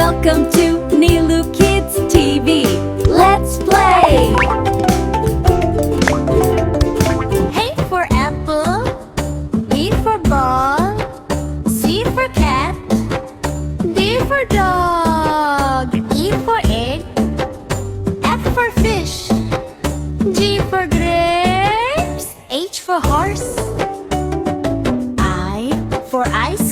Welcome to Nilu Kids TV. Let's play! A for apple, B for ball, C for cat, D for dog, E for egg, F for fish, G for grapes, H for horse, I for ice